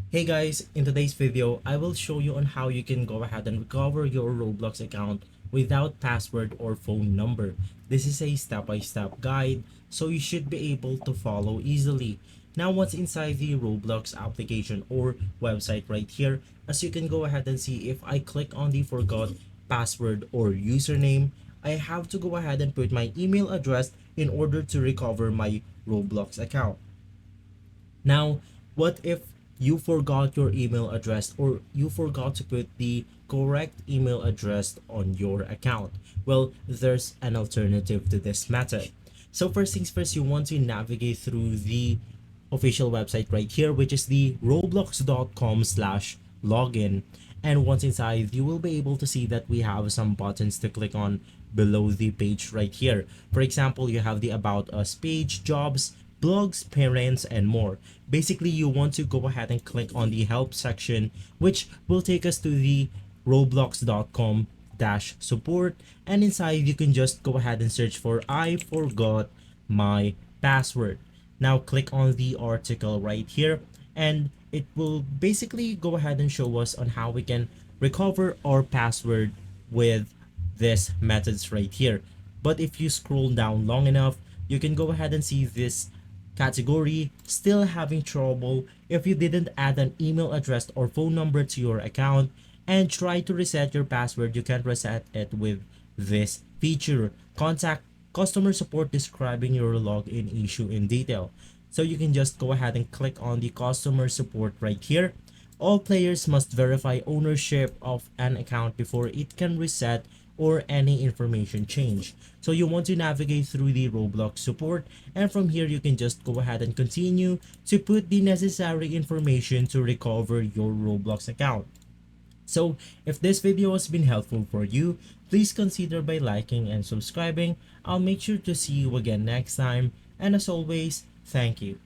Hey guys, in today's video, I will show you on how you can go ahead and recover your Roblox account without password or phone number. This is a step-by-step guide, so you should be able to follow easily. Now once inside the Roblox application or website right here, as you can go ahead and see, if I click on the forgot password or username, I have to go ahead and put my email address in order to recover my Roblox account. Now, what if you forgot your email address or you forgot to put the correct email address on your account? Well, there's an alternative to this method. So first things first, you want to navigate through the official website right here, which is the roblox.com/login. And once inside, you will be able to see that we have some buttons to click on below the page right here. For example, you have the About Us page, jobs, blogs, parents, and more. Basically, you want to go ahead and click on the help section, which will take us to the roblox.com support, and inside you can just go ahead and search for I forgot my password. Now click on the article right here, and it will basically go ahead and show us on how we can recover our password with this methods right here. But if you scroll down long enough, you can go ahead and see this category, still having trouble. If you didn't add an email address or phone number to your account and try to reset your password, you can reset it with this feature. Contact customer support describing your login issue in detail. So you can just go ahead and click on the customer support right here. All players must verify ownership of an account before it can reset or any information change. So you want to navigate through the Roblox support, and from here you can just go ahead and continue to put the necessary information to recover your Roblox account. So if this video has been helpful for you, please consider by liking and subscribing. I'll make sure to see you again next time, and as always, thank you.